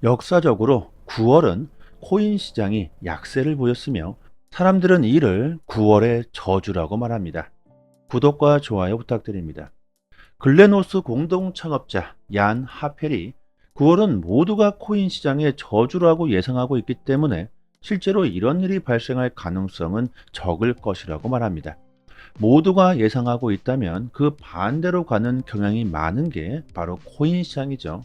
역사적으로 9월은 코인 시장이 약세를 보였으며 사람들은 이를 9월의 저주라고 말합니다. 구독과 좋아요 부탁드립니다. 글레노스 공동 창업자 얀 하펠이 9월은 모두가 코인 시장의 저주라고 예상하고 있기 때문에 실제로 이런 일이 발생할 가능성은 적을 것이라고 말합니다. 모두가 예상하고 있다면 그 반대로 가는 경향이 많은 게 바로 코인 시장이죠.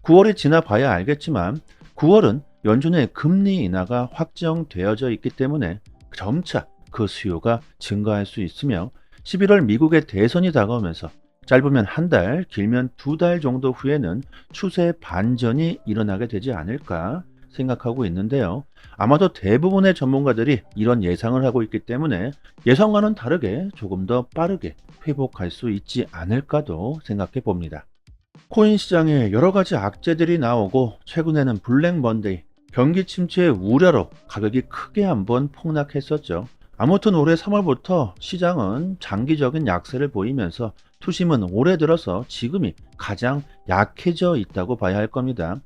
9월이 지나봐야 알겠지만 9월은 연준의 금리 인하가 확정되어져 있기 때문에 점차 그 수요가 증가할 수 있으며 11월 미국의 대선이 다가오면서 짧으면 한 달, 길면 두 달 정도 후에는 추세 반전이 일어나게 되지 않을까 생각하고 있는데요. 아마도 대부분의 전문가들이 이런 예상을 하고 있기 때문에 예상과는 다르게 조금 더 빠르게 회복할 수 있지 않을까도 생각해 봅니다. 코인 시장에 여러 가지 악재들이 나오고 최근에는 블랙 먼데이, 경기 침체의 우려로 가격이 크게 한번 폭락했었죠. 아무튼 올해 3월부터 시장은 장기적인 약세를 보이면서 투심은 올해 들어서 지금이 가장 약해져 있다고 봐야 할 겁니다.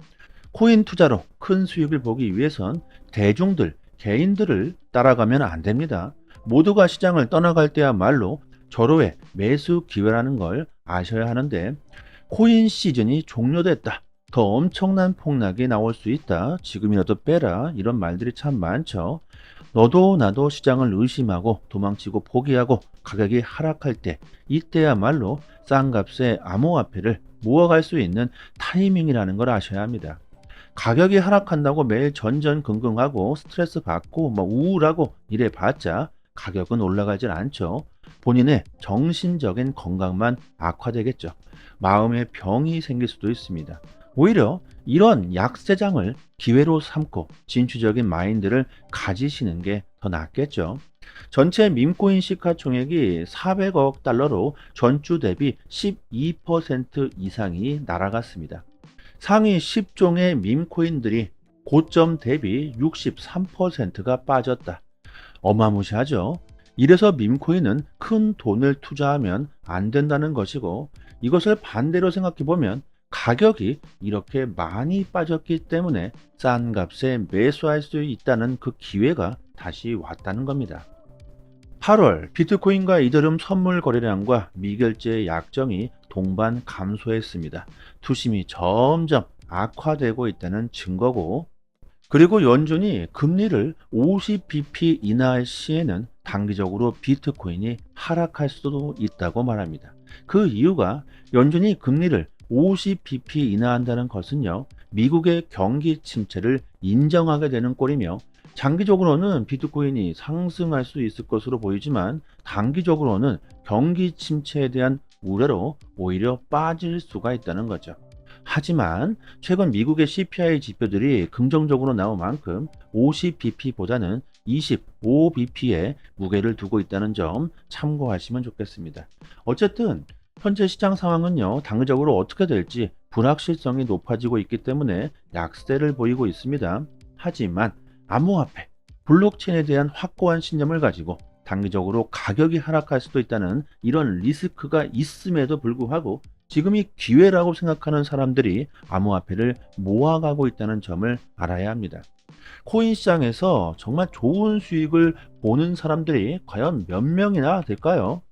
코인 투자로 큰 수익을 보기 위해선 대중들, 개인들을 따라가면 안 됩니다. 모두가 시장을 떠나갈 때야말로 절호의 매수 기회라는 걸 아셔야 하는데 코인 시즌이 종료됐다. 더 엄청난 폭락이 나올 수 있다. 지금이라도 빼라. 이런 말들이 참 많죠. 너도 나도 시장을 의심하고 도망치고 포기하고 가격이 하락할 때 이때야말로 싼 값에 암호화폐를 모아갈 수 있는 타이밍이라는 걸 아셔야 합니다. 가격이 하락한다고 매일 전전긍긍하고 스트레스 받고 우울하고 이래 봤자 가격은 올라가질 않죠. 본인의 정신적인 건강만 악화되겠죠. 마음의 병이 생길 수도 있습니다. 오히려 이런 약세장을 기회로 삼고 진취적인 마인드를 가지시는 게 더 낫겠죠. 전체 밈코인 시가총액이 400억 달러로 전주 대비 12% 이상이 날아갔습니다. 상위 10종의 밈코인들이 고점 대비 63%가 빠졌다. 어마무시하죠. 이래서 밈코인은 큰 돈을 투자하면 안 된다는 것이고 이것을 반대로 생각해 보면 가격이 이렇게 많이 빠졌기 때문에 싼 값에 매수할 수 있다는 그 기회가 다시 왔다는 겁니다. 8월 비트코인과 이더리움 선물 거래량과 미결제 약정이 동반 감소했습니다. 투심이 점점 악화되고 있다는 증거고 그리고 연준이 금리를 50bp 인하할 시에는 단기적으로 비트코인이 하락할 수도 있다고 말합니다. 그 이유가 연준이 금리를 50bp 인하한다는 것은요, 미국의 경기 침체를 인정하게 되는 꼴이며 장기적으로는 비트코인이 상승할 수 있을 것으로 보이지만 단기적으로는 경기 침체에 대한 우려로 오히려 빠질 수가 있다는 거죠. 하지만 최근 미국의 CPI 지표들이 긍정적으로 나온 만큼 50bp보다는 25bp에 무게를 두고 있다는 점 참고하시면 좋겠습니다. 어쨌든 현재 시장 상황은요, 단기적으로 어떻게 될지 불확실성이 높아지고 있기 때문에 약세를 보이고 있습니다. 하지만 암호화폐, 블록체인에 대한 확고한 신념을 가지고 단기적으로 가격이 하락할 수도 있다는 이런 리스크가 있음에도 불구하고 지금이 기회라고 생각하는 사람들이 암호화폐를 모아가고 있다는 점을 알아야 합니다. 코인 시장에서 정말 좋은 수익을 보는 사람들이 과연 몇 명이나 될까요?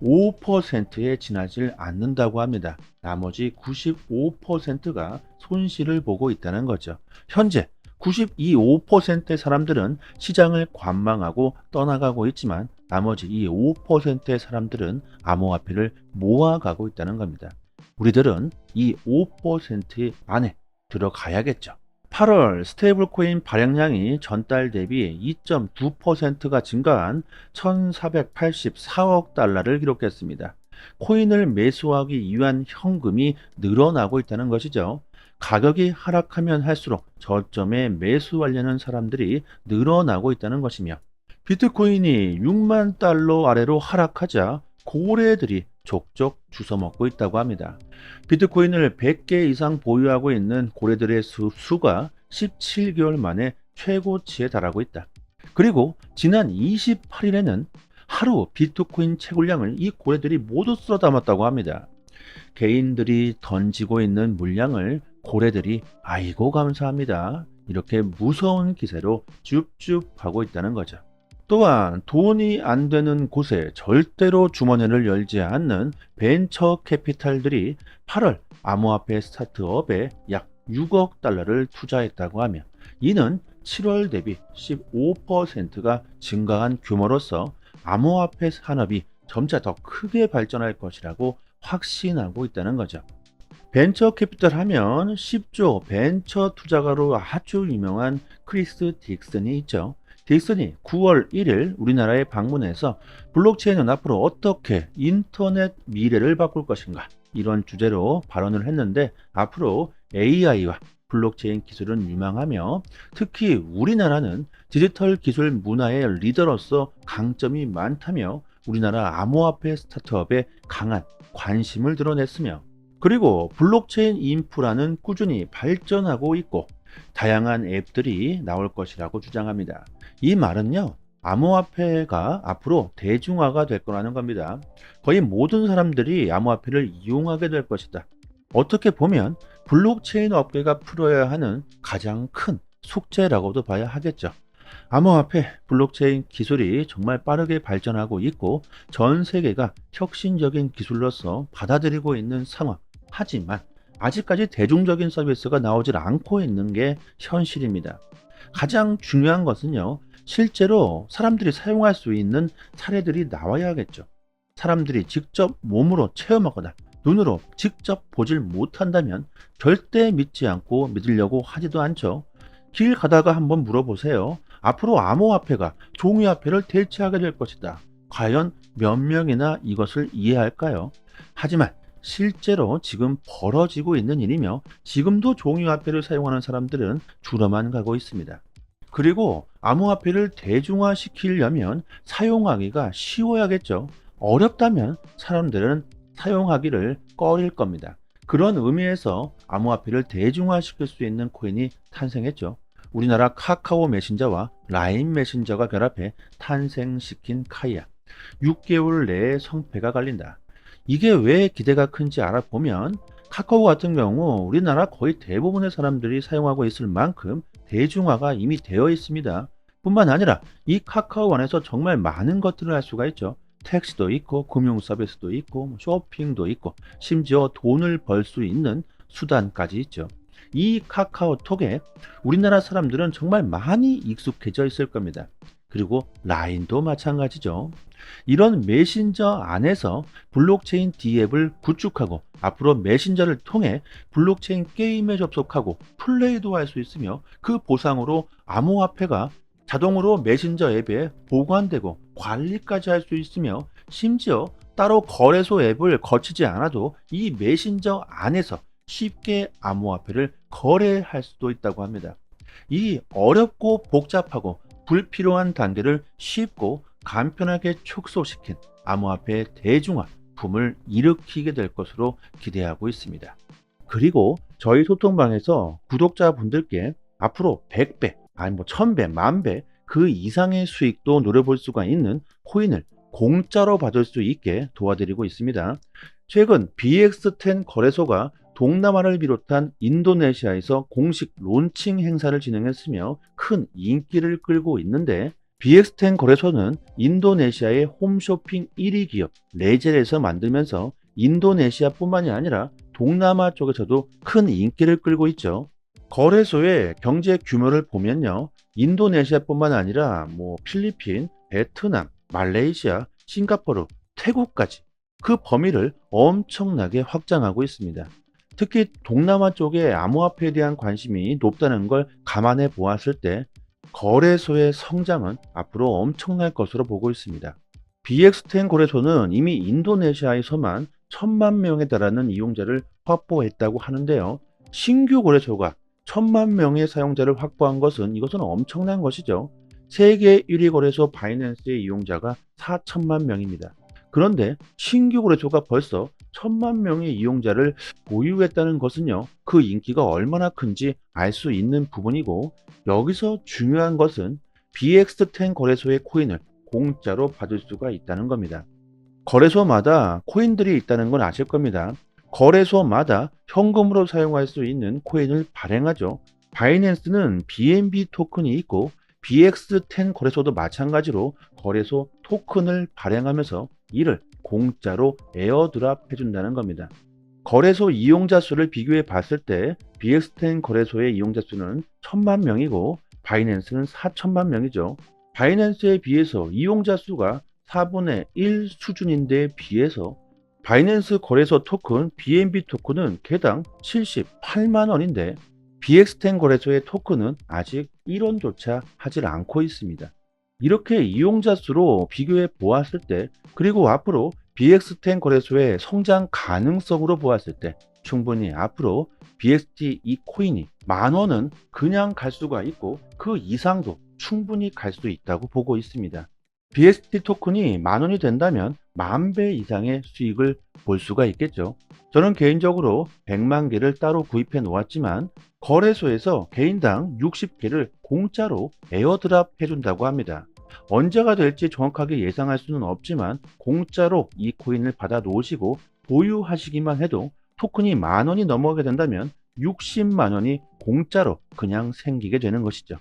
5%에 지나질 않는다고 합니다. 나머지 95%가 손실을 보고 있다는 거죠. 현재 92~5%의 사람들은 시장을 관망하고 떠나가고 있지만 나머지 이 5%의 사람들은 암호화폐를 모아가고 있다는 겁니다. 우리들은 이 5% 안에 들어가야겠죠. 8월 스테이블 코인 발행량이 전달 대비 2.9%가 증가한 1,484억 달러를 기록했습니다. 코인을 매수하기 위한 현금이 늘어나고 있다는 것이죠. 가격이 하락하면 할수록 저점에 매수하려는 사람들이 늘어나고 있다는 것이며 비트코인이 6만 달러 아래로 하락하자 고래들이 족족 주워먹고 있다고 합니다. 비트코인을 100개 이상 보유하고 있는 고래들의 수가 17개월 만에 최고치에 달하고 있다. 그리고 지난 28일에는 하루 비트코인 채굴량을 이 고래들이 모두 쓸어 담았다고 합니다. 개인들이 던지고 있는 물량을 고래들이 아이고 감사합니다. 이렇게 무서운 기세로 줍줍 하고 있다는 거죠. 또한 돈이 안 되는 곳에 절대로 주머니를 열지 않는 벤처 캐피탈들이 8월 암호화폐 스타트업에 약 6억 달러를 투자했다고 하며 이는 7월 대비 15%가 증가한 규모로서 암호화폐 산업이 점차 더 크게 발전할 것이라고 확신하고 있다는 거죠. 벤처 캐피탈 하면 10조 벤처 투자가로 아주 유명한 크리스 딕슨이 있죠. 딕슨이 9월 1일 우리나라에 방문해서 블록체인은 앞으로 어떻게 인터넷 미래를 바꿀 것인가 이런 주제로 발언을 했는데 앞으로 AI와 블록체인 기술은 유망하며 특히 우리나라는 디지털 기술 문화의 리더로서 강점이 많다며 우리나라 암호화폐 스타트업에 강한 관심을 드러냈으며 그리고 블록체인 인프라는 꾸준히 발전하고 있고 다양한 앱들이 나올 것이라고 주장합니다. 이 말은요, 암호화폐가 앞으로 대중화가 될 거라는 겁니다. 거의 모든 사람들이 암호화폐를 이용하게 될 것이다. 어떻게 보면 블록체인 업계가 풀어야 하는 가장 큰 숙제라고도 봐야 하겠죠. 암호화폐, 블록체인 기술이 정말 빠르게 발전하고 있고 전 세계가 혁신적인 기술로서 받아들이고 있는 상황. 하지만 아직까지 대중적인 서비스가 나오질 않고 있는 게 현실입니다. 가장 중요한 것은요, 실제로 사람들이 사용할 수 있는 사례들이 나와야겠죠. 사람들이 직접 몸으로 체험하거나 눈으로 직접 보질 못한다면 절대 믿지 않고 믿으려고 하지도 않죠. 길 가다가 한번 물어보세요. 앞으로 암호화폐가 종이화폐를 대체하게 될 것이다. 과연 몇 명이나 이것을 이해할까요? 하지만 실제로 지금 벌어지고 있는 일이며 지금도 종이화폐를 사용하는 사람들은 줄어만 가고 있습니다. 그리고 암호화폐를 대중화시키려면 사용하기가 쉬워야겠죠. 어렵다면 사람들은 사용하기를 꺼릴 겁니다. 그런 의미에서 암호화폐를 대중화시킬 수 있는 코인이 탄생했죠. 우리나라 카카오 메신저와 라인 메신저가 결합해 탄생시킨 카이아. 6개월 내에 성패가 갈린다. 이게 왜 기대가 큰지 알아보면 카카오 같은 경우 우리나라 거의 대부분의 사람들이 사용하고 있을 만큼 대중화가 이미 되어 있습니다. 뿐만 아니라 이 카카오 안에서 정말 많은 것들을 할 수가 있죠. 택시도 있고 금융 서비스도 있고 쇼핑도 있고 심지어 돈을 벌 수 있는 수단까지 있죠. 이 카카오톡에 우리나라 사람들은 정말 많이 익숙해져 있을 겁니다. 그리고 라인도 마찬가지죠. 이런 메신저 안에서 블록체인 D앱을 구축하고 앞으로 메신저를 통해 블록체인 게임에 접속하고 플레이도 할 수 있으며 그 보상으로 암호화폐가 자동으로 메신저 앱에 보관되고 관리까지 할 수 있으며 심지어 따로 거래소 앱을 거치지 않아도 이 메신저 안에서 쉽게 암호화폐를 거래할 수도 있다고 합니다. 이 어렵고 복잡하고 불필요한 단계를 쉽고 간편하게 축소시킨 암호화폐의 대중화 붐을 일으키게 될 것으로 기대하고 있습니다. 그리고 저희 소통방에서 구독자분들께 앞으로 100배, 아니 1000배, 10,000배 그 이상의 수익도 노려볼 수가 있는 코인을 공짜로 받을 수 있게 도와드리고 있습니다. 최근 BX10 거래소가 동남아를 비롯한 인도네시아에서 공식 론칭 행사를 진행했으며 큰 인기를 끌고 있는데 BX10 거래소는 인도네시아의 홈쇼핑 1위 기업 레젤에서 만들면서 인도네시아뿐만이 아니라 동남아 쪽에서도 큰 인기를 끌고 있죠. 거래소의 경제 규모를 보면요. 인도네시아뿐만 아니라 필리핀, 베트남, 말레이시아, 싱가포르, 태국까지 그 범위를 엄청나게 확장하고 있습니다. 특히 동남아 쪽에 암호화폐에 대한 관심이 높다는 걸 감안해 보았을 때 거래소의 성장은 앞으로 엄청날 것으로 보고 있습니다. BX10 거래소는 이미 인도네시아에서만 1,000만 명에 달하는 이용자를 확보했다고 하는데요. 신규 거래소가 1,000만 명의 사용자를 확보한 것은 이것은 엄청난 것이죠. 세계 1위 거래소 바이낸스의 이용자가 4천만 명입니다. 그런데 신규 거래소가 벌써 1,000만 명의 이용자를 보유했다는 것은요, 그 인기가 얼마나 큰지 알 수 있는 부분이고, 여기서 중요한 것은 BX10 거래소의 코인을 공짜로 받을 수가 있다는 겁니다. 거래소마다 코인들이 있다는 건 아실 겁니다. 거래소마다 현금으로 사용할 수 있는 코인을 발행하죠. 바이낸스는 BNB 토큰이 있고 BX10 거래소도 마찬가지로 거래소 토큰을 발행하면서 이를 공짜로 에어드랍 해준다는 겁니다. 거래소 이용자 수를 비교해 봤을 때 BX10 거래소의 이용자 수는 1000만 명이고 바이낸스는 4000만 명이죠. 바이낸스에 비해서 이용자 수가 4분의 1 수준인데 비해서 바이낸스 거래소 토큰 BNB 토큰은 개당 78만 원인데 BX10 거래소의 토큰은 아직 1원조차 하질 않고 있습니다. 이렇게 이용자 수로 비교해 보았을 때 그리고 앞으로 BX10 거래소의 성장 가능성으로 보았을 때 충분히 앞으로 BXT 이 코인이 10,000원은 그냥 갈 수가 있고 그 이상도 충분히 갈 수 있다고 보고 있습니다. BXT 토큰이 10,000원이 된다면 10,000배 이상의 수익을 볼 수가 있겠죠. 저는 개인적으로 100만 개를 따로 구입해 놓았지만 거래소에서 개인당 60개를 공짜로 에어드랍 해준다고 합니다. 언제가 될지 정확하게 예상할 수는 없지만 공짜로 이 코인을 받아 놓으시고 보유하시기만 해도 토큰이 10,000원이 넘어가게 된다면 60만 원이 공짜로 그냥 생기게 되는 것이죠.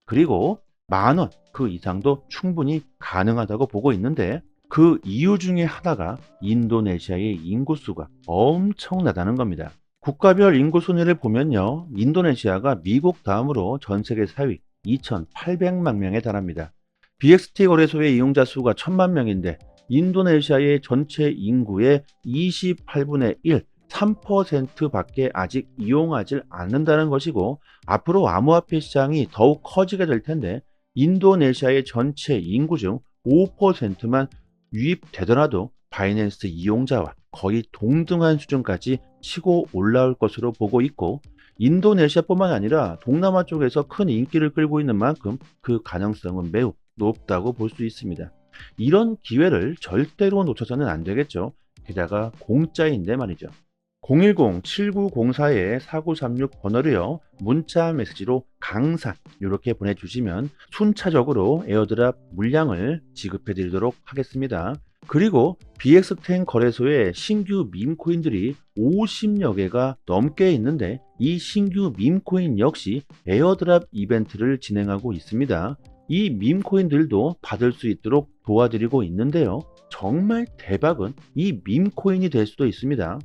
그리고 10,000원 그 이상도 충분히 가능하다고 보고 있는데 그 이유 중에 하나가 인도네시아의 인구수가 엄청나다는 겁니다. 국가별 인구 순위를 보면요. 인도네시아가 미국 다음으로 전 세계 4위 2,800만 명에 달합니다. BXT 거래소의 이용자 수가 1,000만 명인데 인도네시아의 전체 인구의 28분의 1, 3%밖에 아직 이용하지 않는다는 것이고 앞으로 암호화폐 시장이 더욱 커지게 될 텐데 인도네시아의 전체 인구 중 5%만 유입되더라도 바이낸스 이용자와 거의 동등한 수준까지 치고 올라올 것으로 보고 있고 인도네시아뿐만 아니라 동남아 쪽에서 큰 인기를 끌고 있는 만큼 그 가능성은 매우 높다고 볼 수 있습니다. 이런 기회를 절대로 놓쳐서는 안 되겠죠. 게다가 공짜인데 말이죠. 010-7904-4936 번호로요. 문자 메시지로 강산 이렇게 보내주시면 순차적으로 에어드랍 물량을 지급해 드리도록 하겠습니다. 그리고 BX10 거래소에 신규 밈코인들이 50여 개가 넘게 있는데 이 신규 밈코인 역시 에어드랍 이벤트를 진행하고 있습니다. 이 밈코인들도 받을 수 있도록 도와드리고 있는데요. 정말 대박은 이 밈코인이 될 수도 있습니다.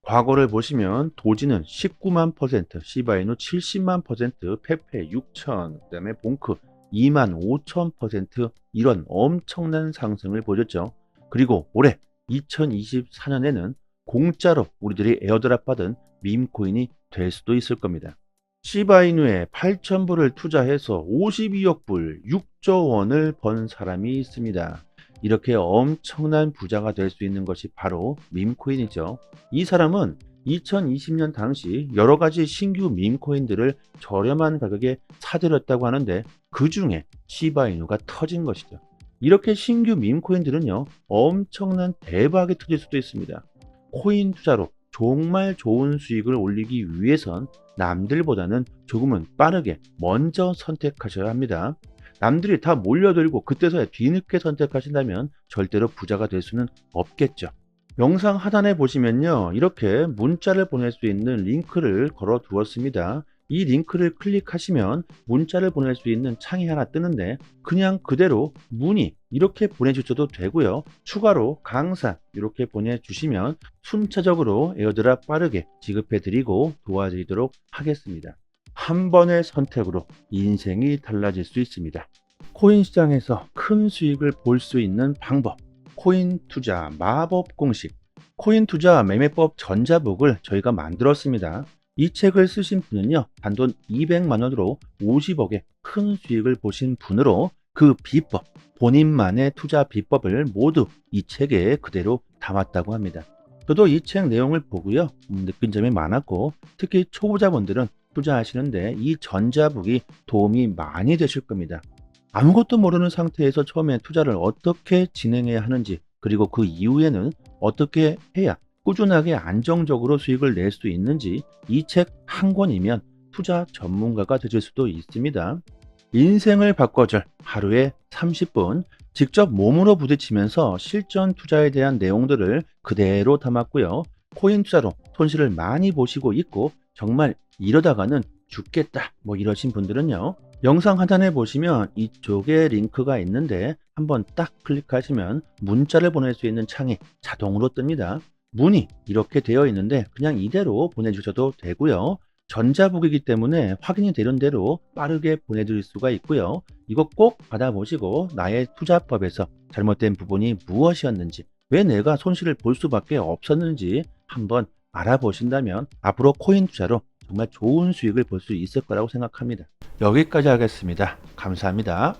과거를 보시면 도지는 19만 %, 시바이누 70만 %, 페페 6천, 그다음에 봉크 2만 5천 % 이런 엄청난 상승을 보였죠. 그리고 올해 2024년에는 공짜로 우리들이 에어드랍 받은 밈코인이 될 수도 있을 겁니다. 시바이누에 8,000불을 투자해서 52억 불, 6조 원을 번 사람이 있습니다. 이렇게 엄청난 부자가 될 수 있는 것이 바로 밈코인이죠. 이 사람은 2020년 당시 여러 가지 신규 밈코인들을 저렴한 가격에 사들였다고 하는데 그 중에 시바이누가 터진 것이죠. 이렇게 신규 밈코인들은요, 엄청난 대박이 터질 수도 있습니다. 코인 투자로 정말 좋은 수익을 올리기 위해선 남들보다는 조금은 빠르게 먼저 선택하셔야 합니다. 남들이 다 몰려들고 그때서야 뒤늦게 선택하신다면 절대로 부자가 될 수는 없겠죠. 영상 하단에 보시면요. 이렇게 문자를 보낼 수 있는 링크를 걸어 두었습니다. 이 링크를 클릭하시면 문자를 보낼 수 있는 창이 하나 뜨는데 그냥 그대로 문의 이렇게 보내주셔도 되고요. 추가로 강산 이렇게 보내주시면 순차적으로 에어드랍 빠르게 지급해드리고 도와드리도록 하겠습니다. 한 번의 선택으로 인생이 달라질 수 있습니다. 코인 시장에서 큰 수익을 볼 수 있는 방법, 코인 투자 마법 공식, 코인 투자 매매법 전자북을 저희가 만들었습니다. 이 책을 쓰신 분은요, 단돈 200만 원으로 50억의 큰 수익을 보신 분으로 그 비법, 본인만의 투자 비법을 모두 이 책에 그대로 담았다고 합니다. 저도 이 책 내용을 보고요, 느낀 점이 많았고 특히 초보자분들은 투자하시는데 이 전자북이 도움이 많이 되실 겁니다. 아무것도 모르는 상태에서 처음에 투자를 어떻게 진행해야 하는지 그리고 그 이후에는 어떻게 해야 꾸준하게 안정적으로 수익을 낼 수 있는지 이 책 한 권이면 투자 전문가가 되실 수도 있습니다. 인생을 바꿔줄 하루에 30분 직접 몸으로 부딪히면서 실전 투자에 대한 내용들을 그대로 담았고요. 코인 투자로 손실을 많이 보시고 있고 정말 이러다가는 죽겠다 뭐 이러신 분들은요, 영상 하단에 보시면 이쪽에 링크가 있는데 한번 딱 클릭하시면 문자를 보낼 수 있는 창이 자동으로 뜹니다. 문의 이렇게 되어 있는데 그냥 이대로 보내주셔도 되고요. 전자북이기 때문에 확인이 되는 대로 빠르게 보내드릴 수가 있고요. 이거 꼭 받아보시고 나의 투자법에서 잘못된 부분이 무엇이었는지, 왜 내가 손실을 볼 수밖에 없었는지 한번 알아보신다면 앞으로 코인 투자로 정말 좋은 수익을 볼 수 있을 거라고 생각합니다. 여기까지 하겠습니다. 감사합니다.